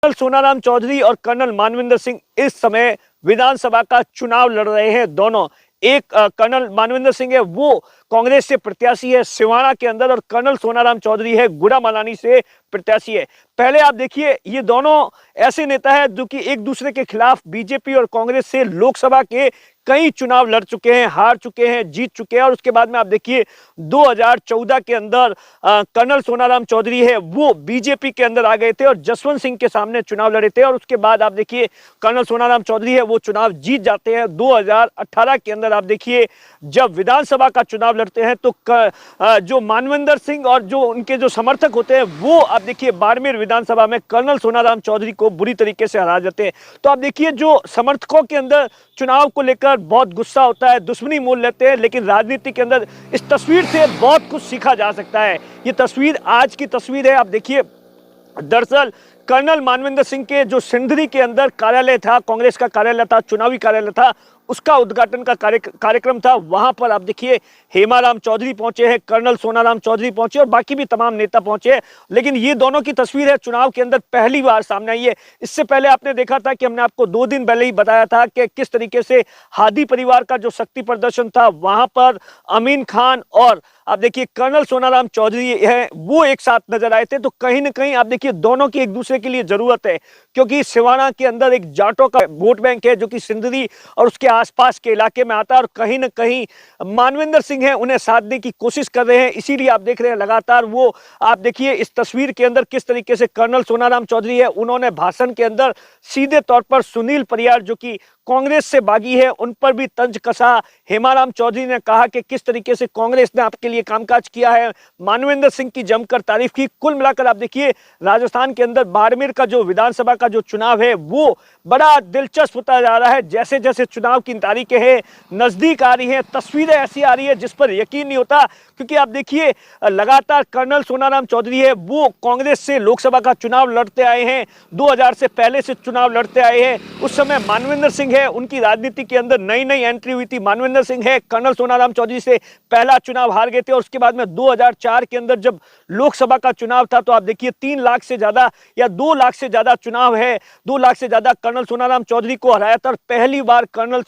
Colonel Sonaram Chaudhary और colonel Manvinder Singh इस समय विधानसभा का चुनाव लड़ रहे हैं। दोनों एक कर्नल मानविंदर सिंह है, वो कांग्रेस से प्रत्याशी है सिवाना के अंदर, और कर्नल सोनाराम चौधरी है गुड़ामालानी से प्रत्याशी है। पहले आप देखिए, ये दोनों ऐसे नेता हैं जो कि एक दूसरे के खिलाफ बीजेपी और कांग्रेस से लोकसभा के कई चुनाव लड़ चुके हैं, हार चुके हैं, जीत चुके हैं। और उसके बाद में आप देखिए 2014 के अंदर कर्नल सोनाराम चौधरी है वो बीजेपी के अंदर आ गए थे और जसवंत सिंह के सामने चुनाव लड़े थे। और उसके बाद आप देखिए कर्नल सोनाराम चौधरी है वो चुनाव जीत जाते हैं। 2018 के अंदर आप देखिए जब विधानसभा का चुनाव लड़ते हैं तो जो मानविंदर सिंह और जो उनके जो समर्थक होते हैं वो आप देखिए बाड़मेर विधानसभा में कर्नल सोनाराम चौधरी को बुरी तरीके से हरा जाते हैं। तो आप देखिए जो समर्थकों के अंदर चुनाव को लेकर बहुत गुस्सा होता है, दुश्मनी मोल लेते हैं, लेकिन राजनीति के अंदर इस तस्वीर से बहुत कुछ सीखा जा सकता है। ये तस्वीर आज की तस्वीर है। आप देखिए दरअसल कर्नल मानविंदर सिंह के जो सिंदरी के अंदर कार्यालय था, कांग्रेस का कार्यालय था, चुनावी कार्यालय था, उसका उद्घाटन का कार्यक्रम था। वहां पर आप देखिए हेमाराम चौधरी पहुंचे हैं, कर्नल सोनाराम चौधरी पहुंचे और बाकी भी तमाम नेता पहुंचे हैं। लेकिन ये दोनों की तस्वीर है चुनाव के अंदर पहली बार सामने आई है। इससे पहले आपने देखा था कि हमने आपको 2 दिन पहले ही बताया था कि किस तरीके से हादी परिवार का जो शक्ति प्रदर्शन था वहां पर अमीन खान और आप देखिए कर्नल सोनाराम चौधरी है वो एक साथ नजर आए थे। तो कहीं ना कहीं आप देखिए दोनों की एक दूसरे के लिए जरूरत है, क्योंकि सिवाना के अंदर एक जाटों का वोट बैंक है जो कि सिंदरी और उसके आसपास के इलाके में आता है, और कहीं ना कहीं मानविंदर सिंह है उन्हें साधने की कोशिश कर रहे हैं। इसीलिए आप देख रहे हैं लगातार वो आप देखिए इस तस्वीर के अंदर किस तरीके से कर्नल सोनाराम चौधरी है उन्होंने भाषण के अंदर सीधे तौर पर सुनील परियार जो कि कांग्रेस से बागी है उन पर भी तंज कसा। हेमाराम चौधरी ने कहा कि किस तरीके से कांग्रेस ने आपके लिए कामकाज किया है, मानविंदर सिंह की जमकर तारीफ की। कुल मिलाकर आप देखिए राजस्थान के अंदर बाड़मेर का जो विधानसभा का जो चुनाव है वो बड़ा दिलचस्प होता जा रहा है। जैसे जैसे चुनाव की तारीखें हैं नजदीक आ रही है, तस्वीरें ऐसी आ रही है जिस पर यकीन नहीं होता, क्योंकि आप देखिए लगातार कर्नल सोनाराम चौधरी है वो कांग्रेस से लोकसभा का चुनाव लड़ते आए हैं, 2000 से पहले से चुनाव लड़ते आए हैं। उस समय मानविंदर सिंह है उनकी राजनीति के अंदर नई नई एंट्री हुई थी। मानविंदर सिंह है कर्नल सोनाराम चौधरी से पहला चुनाव हार गए थे, और उसके बाद में 2004 के अंदर जब लोकसभा का चुनाव था तो आप देखिए 3 लाख से ज्यादा या 2 लाख से ज्यादा चुनाव है, 2 लाख से ज्यादा कर्नल सोनाराम चौधरी को हराया था। और पहली बार कर्नल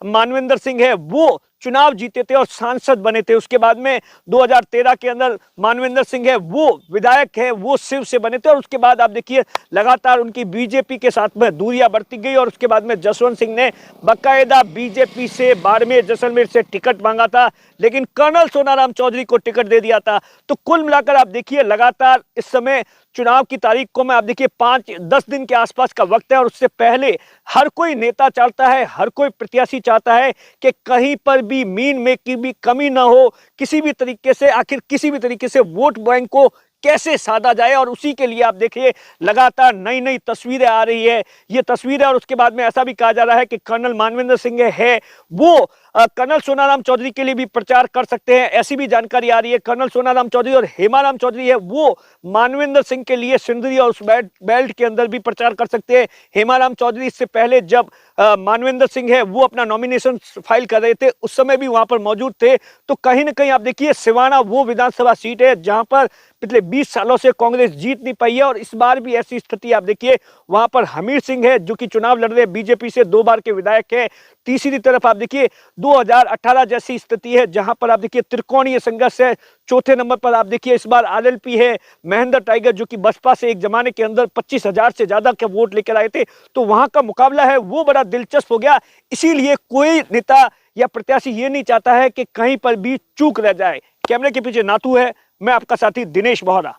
मानविंदर सिंह है वो चुनाव जीते थे और सांसद बने थे। उसके बाद में 2013 के अंदर मानविंदर सिंह है वो विधायक है वो शिव से बने थे, और उसके बाद आप देखिए लगातार उनकी बीजेपी के साथ में दूरियां बढ़ती गई। और उसके बाद में जसवंत सिंह ने बकायदा बीजेपी से बाड़मेर जैसलमेर से टिकट मांगा था, लेकिन कर्नल सोनाराम चौधरी को टिकट दे दिया था। तो कुल मिलाकर आप देखिए लगातार इस समय चुनाव की तारीख को में आप देखिए 5-10 दिन के आसपास का वक्त है, और उससे पहले हर कोई नेता चाहता है, हर कोई प्रत्याशी चाहता है कि कहीं पर भी मीन में की भी कमी ना हो, किसी भी तरीके से आखिर किसी भी तरीके से वोट बैंक को कैसे साधा जाए। और उसी के लिए आप देखिए लगातार नई नई तस्वीरें आ रही है, ये तस्वीर है। और उसके बाद में ऐसा भी कहा जा रहा है कि कर्नल मानविंदर सिंह है वो कर्नल सोनाराम चौधरी के लिए भी प्रचार कर सकते हैं, ऐसी भी जानकारी आ रही है। कर्नल सोनाराम चौधरी और हेमाराम चौधरी है वो मानविंदर सिंह के लिए सिंदरी और उस बेल्ट के अंदर भी प्रचार कर सकते हैं। हेमाराम चौधरी इससे पहले जब मानविंदर सिंह है वो अपना नॉमिनेशन फाइल कर रहे थे उस समय भी वहां पर मौजूद थे। तो कहीं ना कहीं आप देखिए सिवाना वो विधानसभा सीट है जहां पर पिछले 20 सालों से कांग्रेस जीत नहीं पाई है, और इस बार भी ऐसी स्थिति आप देखिए वहां पर हमीर सिंह है जो कि चुनाव लड़ रहे बीजेपी से 2 बार के विधायक है। तीसरी तरफ आप देखिए 2018 जैसी स्थिति है जहां पर आप देखिए त्रिकोणीय संघर्ष है। चौथे नंबर पर आप देखिए इस बार आरएलपी है, महेंद्र टाइगर जो कि बसपा से एक जमाने के अंदर 25,000 से ज्यादा के वोट लेकर आए थे। तो वहां का मुकाबला है वो बड़ा दिलचस्प हो गया। इसीलिए कोई नेता या प्रत्याशी ये नहीं चाहता है कि कहीं पर भी चूक रह जाए। कैमरे के पीछे नातू है, मैं आपका साथी दिनेश बोहरा।